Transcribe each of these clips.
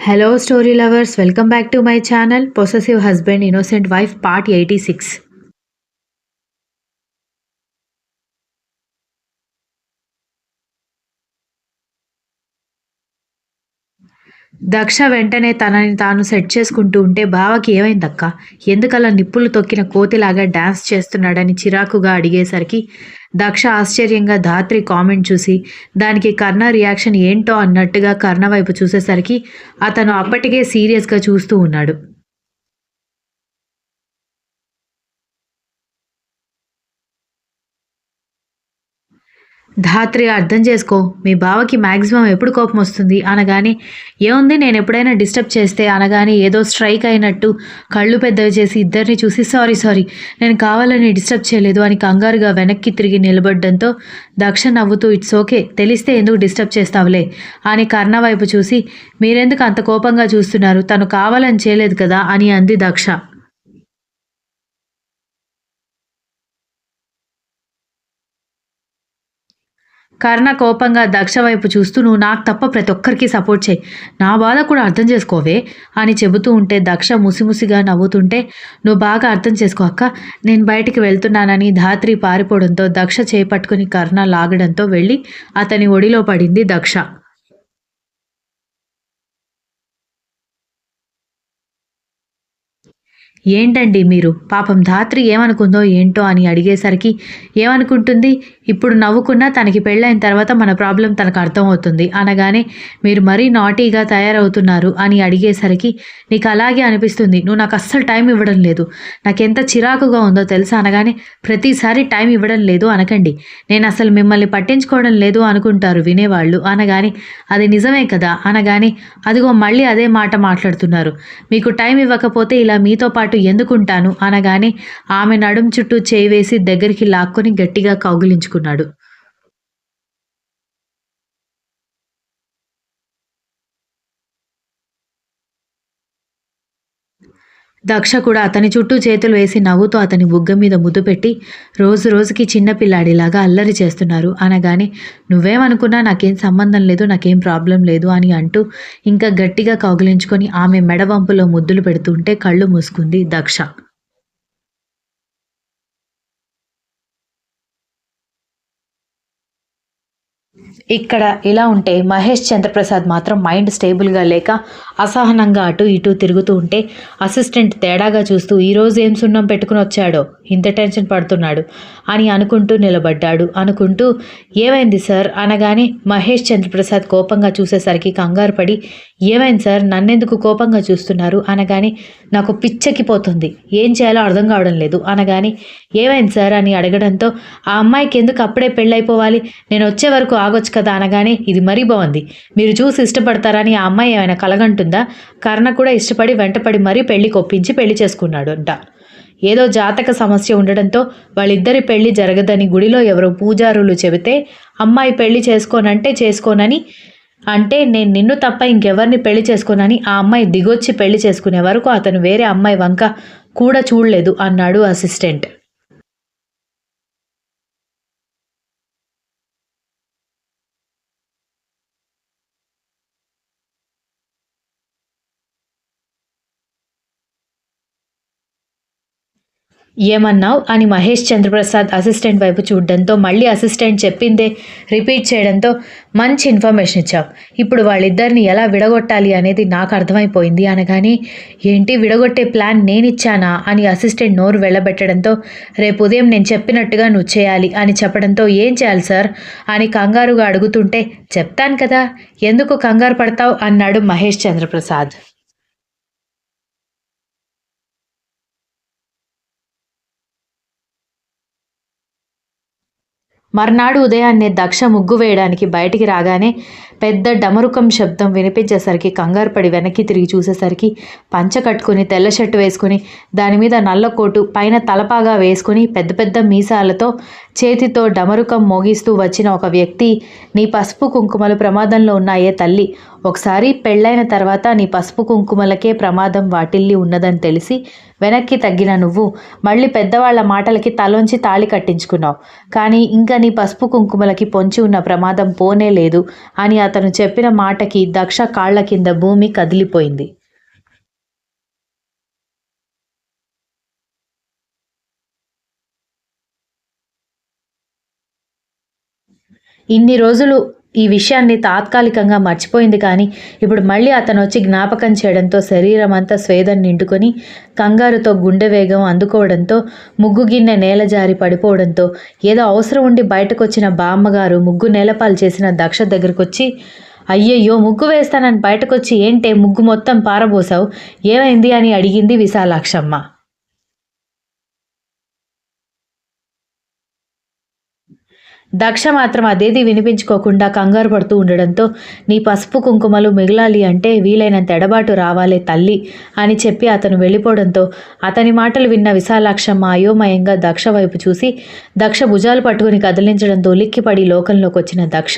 Hello, story lovers. Welcome back to my channel Possessive Husband, Innocent Wife, Part 86. Daksha వెంటనే తనని తాను set చేసుకుంటూ ఉంటే బావకి ఏమైందక్క, ఎందుకలా నిప్పులు తొక్కిన కోతిలాగా డాన్స్ చేస్తున్నాడని చిరాకుగా అడిగేసరికి దక్ష ఆశ్చర్యంగా ధాత్రి కామెంట్ చూసి దానికి కర్ణ రియాక్షన్ ఏంటో అన్నట్టుగా కర్ణ వైపు చూసేసరికి అతను అప్పటికే సీరియస్గా చూస్తూ ఉన్నాడు. ధాత్రి అర్థం చేసుకో, మీ బావకి మ్యాక్సిమం ఎప్పుడు కోపం వస్తుంది అనగానే ఏముంది, నేను ఎప్పుడైనా డిస్టర్బ్ చేస్తే అనగానే ఏదో స్ట్రైక్ అయినట్టు కళ్ళు పెద్దవి చేసి ఇద్దరిని చూసి సారీ సారీ నేను కావాలని డిస్టర్బ్ చేయలేదు అని కంగారుగా వెనక్కి తిరిగి నిలబడడంతో దక్ష నవ్వుతూ ఇట్స్ ఓకే, తెలిస్తే ఎందుకు డిస్టర్బ్ చేస్తావులే అని కర్ణ వైపు చూసి మీరెందుకు అంత కోపంగా చూస్తున్నారు, తను కావాలని చేయలేదు కదా అని అంది దక్ష. కర్ణ కోపంగా దక్ష వైపు చూస్తూ నువ్వు నాకు తప్ప ప్రతి ఒక్కరికి సపోర్ట్ చేయి, నా బాధ కూడా అర్థం చేసుకోవే అని చెబుతూ ఉంటే దక్ష ముసిముసిగా నవ్వుతుంటే నువ్వు బాగా అర్థం చేసుకో అక్క, నేను బయటికి వెళ్తున్నానని ధాత్రి పారిపోవడంతో దక్ష చేపట్టుకుని కర్ణ లాగడంతో వెళ్ళి అతని ఒడిలో పడింది దక్ష. ఏంటండి మీరు, పాపం ధాత్రి ఏమనుకుందో ఏంటో అని అడిగేసరికి ఏమనుకుంటుంది, ఇప్పుడు నవ్వుకున్నా తనకి పెళ్ళైన తర్వాత మన ప్రాబ్లం తనకు అర్థమవుతుంది అనగానే మీరు మరీ నాటీగా తయారవుతున్నారు అని అడిగేసరికి నీకు అలాగే అనిపిస్తుంది, నువ్వు నాకు అస్సలు టైం ఇవ్వడం లేదు, నాకెంత చిరాకుగా ఉందో తెలుసా అనగానే ప్రతిసారి టైం ఇవ్వడం లేదు అనకండి, నేను అసలు మిమ్మల్ని పట్టించుకోవడం లేదు అనుకుంటారు వినేవాళ్ళు అనగానే అది నిజమే కదా అనగానే అదిగో మళ్ళీ అదే మాట మాట్లాడుతున్నారు, మీకు టైం ఇవ్వకపోతే ఇలా మీతో పాటు ఎందుకుంటాను అనగానే ఆమె నడుం చుట్టూ చేయి వేసి దగ్గరికి లాక్కొని గట్టిగా కౌగిలించుకున్నాడు. దక్ష కూడా అతని చుట్టూ చేతులు వేసి నవ్వుతూ అతని బుగ్గ మీద ముద్దు పెట్టి రోజు రోజుకి చిన్నపిల్లాడిలాగా అల్లరి చేస్తున్నారు అనగానే నువ్వేమనుకున్నా నాకేం సంబంధం లేదు, నాకేం ప్రాబ్లం లేదు అని అంటూ ఇంకా గట్టిగా కౌగిలించుకొని ఆమె మెడవంపులో ముద్దులు పెడుతుంటే కళ్ళు మూసుకుంది దక్ష. ఇక్కడ ఇలా ఉంటే మహేష్ చంద్రప్రసాద్ మాత్రం మైండ్ స్టేబుల్గా లేక అసహనంగా అటు ఇటు తిరుగుతూ ఉంటే అసిస్టెంట్ తేడాగా చూస్తూ ఈరోజు ఏం సున్నం పెట్టుకుని వచ్చాడో ఇంత టెన్షన్ పడుతున్నాడు అని అనుకుంటూ నిలబడ్డాడు. అనుకుంటూ ఏమైంది సార్ అనగానే మహేష్ చంద్రప్రసాద్ కోపంగా చూసేసరికి కంగారు పడి ఏమైంది సార్, నన్నెందుకు కోపంగా చూస్తున్నారు అనగానే నాకు పిచ్చెక్కిపోతుంది, ఏం చేయాలో అర్థం కావడం లేదు అనగానే ఏమైంది సార్ అని అడగడంతో ఆ అమ్మాయికి ఎందుకు అప్పుడే పెళ్ళైపోవాలి, నేను వచ్చే వరకు ఆగొచ్చు కదా అనగానే ఇది మరీ బాగుంది, మీరు చూసి ఇష్టపడతారని ఆ అమ్మాయి ఏమైనా కలగంటుందా, కర్ణ కూడా ఇష్టపడి వెంటపడి మరీ పెళ్లి కొప్పించి పెళ్లి చేసుకున్నాడు అంట. ఏదో జాతక సమస్య ఉండడంతో వాళ్ళిద్దరి పెళ్లి జరగదని గుడిలో ఎవరో పూజారులు చెబితే అమ్మాయి పెళ్లి చేసుకోనంటే చేసుకోనని అంటే నేను నిన్ను తప్ప ఇంకెవరిని పెళ్లి చేసుకోనని ఆ అమ్మాయి దిగొచ్చి పెళ్లి చేసుకునే వరకు అతను వేరే అమ్మాయి వంక కూడా చూడలేదు అన్నాడు అసిస్టెంట్. ఏమన్నావు అని మహేష్ చంద్రప్రసాద్ అసిస్టెంట్ వైపు చూడడంతో మళ్ళీ అసిస్టెంట్ చెప్పిందే రిపీట్ చేయడంతో మంచి ఇన్ఫర్మేషన్ ఇచ్చావు, ఇప్పుడు వాళ్ళిద్దరిని ఎలా విడగొట్టాలి అనేది నాకు అర్థమైపోయింది అనగానే ఏంటి విడగొట్టే ప్లాన్ నేనిచ్చానా అని అసిస్టెంట్ నోరు వెళ్ళబెట్టడంతో రేపు ఉదయం నేను చెప్పినట్టుగా నువ్వు చేయాలి అని చెప్పడంతో ఏం చేయాలి సార్ అని కంగారుగా అడుగుతుంటే చెప్తాను కదా, ఎందుకు కంగారు పడతావు అన్నాడు మహేష్ చంద్రప్రసాద్. మర్నాడు ఉదయాన్నే దక్ష ముగ్గు వేయడానికి బయటికి రాగానే పెద్ద డమరుకం శబ్దం వినిపించేసరికి కంగారు పడి వెనక్కి తిరిగి చూసేసరికి పంచ కట్టుకుని తెల్ల షర్టు వేసుకుని దాని మీద నల్ల కోటు పైన తలపాగా వేసుకుని పెద్ద పెద్ద మీసాలతో చేతితో డమరుకం మోగిస్తూ వచ్చిన ఒక వ్యక్తి నీ పసుపు కుంకుమలు ప్రమాదంలో ఉన్నాయే తల్లి, ఒకసారి పెళ్ళైన తర్వాత నీ పసుపు కుంకుమలకే ప్రమాదం వాటిల్లి ఉన్నదని తెలిసి వెనక్కి తగ్గిన నువ్వు మళ్ళీ పెద్దవాళ్ల మాటలకి తలోంచి తాళి కట్టించుకున్నావు, కానీ ఇంకా నీ పసుపు కుంకుమలకి పొంచి ఉన్న ప్రమాదం పోనే లేదు అని అతను చెప్పిన మాటకి దక్ష కాళ్ల కింద భూమి కదిలిపోయింది. ఇన్ని రోజులు ఈ విషయాన్ని తాత్కాలికంగా మర్చిపోయింది, కానీ ఇప్పుడు మళ్ళీ అతనొచ్చి జ్ఞాపకం చేయడంతో శరీరమంతా స్వేదం నిండుకొని కంగారుతో గుండె వేగం అందుకోవడంతో ముగ్గు గిన్నె నేల జారి పడిపోవడంతో ఏదో అవసరం ఉండి బయటకొచ్చిన బామ్మగారు ముగ్గు నేలపాలు చేసిన దక్ష దగ్గరకొచ్చి, అయ్యయ్యో, ముగ్గు వేస్తానని బయటకొచ్చి ఏంటే ముగ్గు మొత్తం పారబోసావు, ఏమైంది అని అడిగింది విశాలాక్షమ్మ. దక్ష మాత్రం అదేది వినిపించుకోకుండా కంగారు పడుతూ ఉండడంతో, నీ పసుపు కుంకుమలు మిగలాలి అంటే వీలైనంత ఎడబాటు రావాలే తల్లి అని చెప్పి అతను వెళ్ళిపోవడంతో అతని మాటలు విన్న విశాలాక్షమ్మ అయోమయంగా దక్ష వైపు చూసి దక్ష భుజాలు పట్టుకుని కదిలించడంతో ఉలిక్కిపడి లోకంలోకి వచ్చిన దక్ష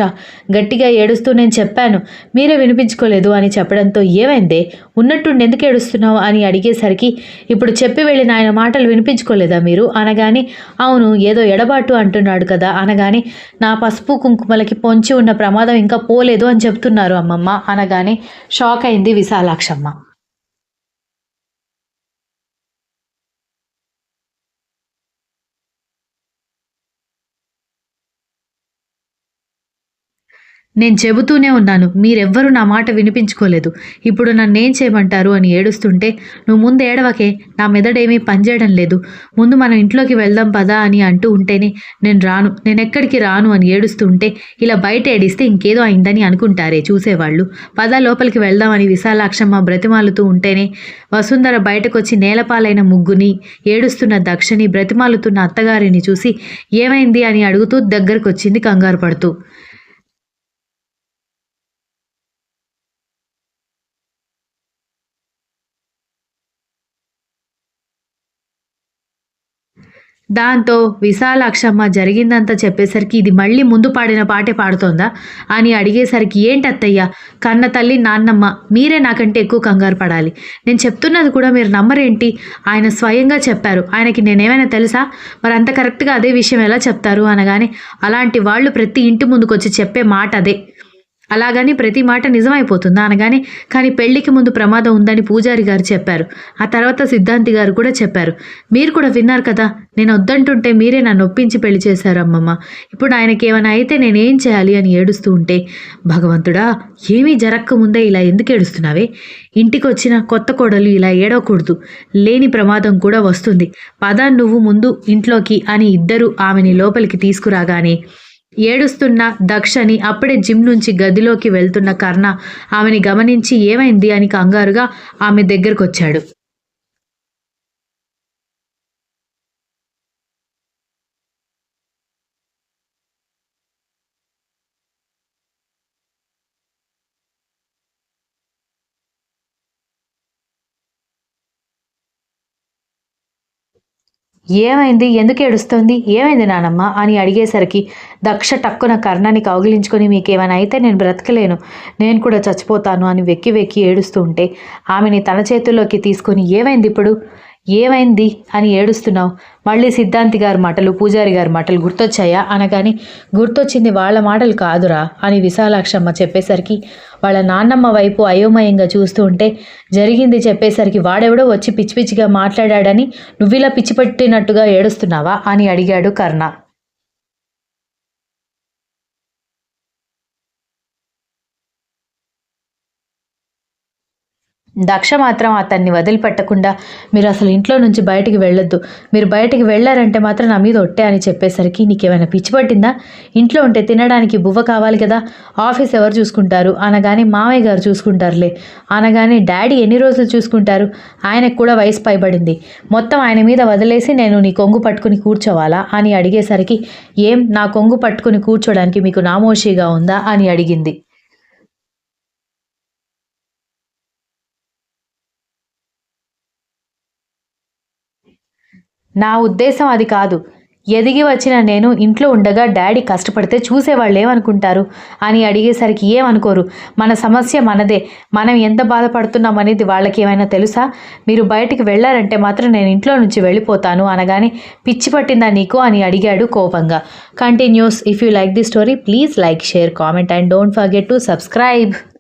గట్టిగా ఏడుస్తూ, నేను చెప్పాను మీరే వినిపించుకోలేదు అని చెప్పడంతో, ఏమైందే, ఉన్నట్టుండి ఎందుకు ఏడుస్తున్నావు అని అడిగేసరికి, ఇప్పుడు చెప్పి వెళ్ళిన ఆయన మాటలు వినిపించుకోలేదా మీరు అనగానే, అవును ఏదో ఎడబాటు అంటున్నాడు కదా అనగానే, నా పసుపు కుంకుమలకి పొంచి ఉన్న ప్రమాదం ఇంకా పోలేదు అని చెప్తున్నారు అమ్మమ్మ అనగానే షాక్ అయింది విశాలాక్షమ్మ. నేను చెబుతూనే ఉన్నాను, మీరెవ్వరూ నా మాట వినిపించుకోలేదు, ఇప్పుడు నన్నేం చేయమంటారు అని ఏడుస్తుంటే, నువ్వు ముందు ఏడవకే, నా మెదడేమీ పనిచేయడం లేదు, ముందు మనం ఇంట్లోకి వెళ్దాం పదా అని అంటూ ఉంటేనే, నేనెక్కడికి రాను అని ఏడుస్తూ ఉంటే, ఇలా బయట ఏడిస్తే ఇంకేదో అయిందని అనుకుంటారే చూసేవాళ్ళు, పద లోపలికి వెళ్దామని విశాలాక్షమ్మ బ్రతిమాలుతూ ఉంటేనే వసుంధర బయటకొచ్చి నేలపాలైన ముగ్గుని, ఏడుస్తున్న దక్షని, బ్రతిమాలుతున్న అత్తగారిని చూసి ఏమైంది అని అడుగుతూ దగ్గరకొచ్చింది కంగారు పడుతూ. దాంతో విశాలాక్షమ్మ జరిగిందంతా చెప్పేసరికి, ఇది మళ్ళీ ముందు పాడిన పాటే పాడుతోందా అని అడిగేసరికి, ఏంటత్తయ్య, కన్న తల్లి నాన్నమ్మ, మీరే నాకంటే ఎక్కువ కంగారు పడాలి, నేను చెప్తున్నది కూడా మీరు నమ్మరేంటి, ఆయన స్వయంగా చెప్పారు, ఆయనకి నేనేమైనా తెలుసా, మరి అంత కరెక్ట్గా అదే విషయం ఎలా చెప్తారు అనగానే, అలాంటి వాళ్ళు ప్రతి ఇంటి ముందుకు వచ్చి చెప్పే మాట అదే, అలాగని ప్రతి మాట నిజమైపోతుందా అనగానే, కానీ పెళ్లికి ముందు ప్రమాదం ఉందని పూజారి గారు చెప్పారు, ఆ తర్వాత సిద్ధాంతి గారు కూడా చెప్పారు, మీరు కూడా విన్నారు కదా, నేను వద్దంటుంటే మీరే నన్ను ఒప్పించి పెళ్లి చేశారు అమ్మమ్మ, ఇప్పుడు ఆయనకి ఏమైనా అయితే నేనేం చేయాలి అని ఏడుస్తూ ఉంటే, భగవంతుడా, ఏమీ జరక్క ముందే ఇలా ఎందుకు ఏడుస్తున్నావే, ఇంటికి వచ్చిన కొత్త కోడలు ఇలా ఏడవకూడదు, లేని ప్రమాదం కూడా వస్తుంది, పద నువ్వు ముందు ఇంట్లోకి అని ఇద్దరు ఆమెని లోపలికి తీసుకురాగానే, ఏడుస్తున్న దక్షని అప్పుడే జిమ్ నుంచి గదిలోకి వెళ్తున్న కర్ణ ఆమెని గమనించి ఏమైంది అని కంగారుగా ఆమె దగ్గరకొచ్చాడు. ఏమైంది, ఎందుకు ఏడుస్తోంది, ఏమైంది నానమ్మ అని అడిగేసరికి దక్ష టక్కున కర్ణని కౌగిలించుకొని, మీకేమైనా అయితే నేను బ్రతకలేను, నేను కూడా చచ్చిపోతాను అని వెక్కి వెక్కి ఏడుస్తూ ఉంటే ఆమెని తన చేతుల్లోకి తీసుకొని, ఏమైంది ఇప్పుడు, ఏమైంది అని ఏడుస్తున్నావు, మళ్ళీ సిద్ధాంతి గారి మాటలు, పూజారి గారి మాటలు గుర్తొచ్చాయా అనగాని, గుర్తొచ్చింది వాళ్ళ మాటలు కాదురా అని విశాలాక్షమ్మ చెప్పేసరికి వాళ్ళ నాన్నమ్మ వైపు అయోమయంగా చూస్తూ ఉంటే, జరిగింది చెప్పేసరికి వాడెవడో వచ్చి పిచ్చి పిచ్చిగా మాట్లాడాడని నువ్విలా పిచ్చి పట్టినట్టుగా ఏడుస్తున్నావా అని అడిగాడు కర్ణ. దక్ష మాత్రం అతన్ని వదిలిపెట్టకుండా, మీరు అసలు ఇంట్లో నుంచి బయటికి వెళ్ళొద్దు, మీరు బయటికి వెళ్ళారంటే మాత్రం నా మీద ఒట్టే అని చెప్పేసరికి, నీకేమైనా పిచ్చి పట్టిందా, ఇంట్లో ఉంటే తినడానికి బువ్వ కావాలి కదా, ఆఫీస్ ఎవరు చూసుకుంటారు అనగానే, మామయ్య గారు చూసుకుంటారులే అనగానే, డాడీ ఎన్ని రోజులు చూసుకుంటారు, ఆయనకు కూడా వయసు పైబడింది, మొత్తం ఆయన మీద వదిలేసి నేను నీ కొంగు పట్టుకుని కూర్చోవాలా అని అడిగేసరికి, ఏం నా కొంగు పట్టుకుని కూర్చోడానికి మీకు నామోషీగా ఉందా అని అడిగింది. నా ఉద్దేశం అది కాదు, ఎదిగి వచ్చిన నేను ఇంట్లో ఉండగా డాడీ కష్టపడితే చూసేవాళ్ళు ఏమనుకుంటారు అని అడిగేసరికి ఏమనుకోరు. మన సమస్య మనదే. మనం ఎంత బాధపడుతున్నాం అనేది వాళ్ళకి ఏమైనా తెలుసా? మీరు బయటికి వెళ్ళారంటే మాత్రం నేను ఇంట్లో నుంచి వెళ్ళిపోతాను అనగానే పిచ్చి పట్టిందా నీకు అని అడిగాడు కోపంగా. Continuous. If you like the story please like, share, comment and don't forget to subscribe.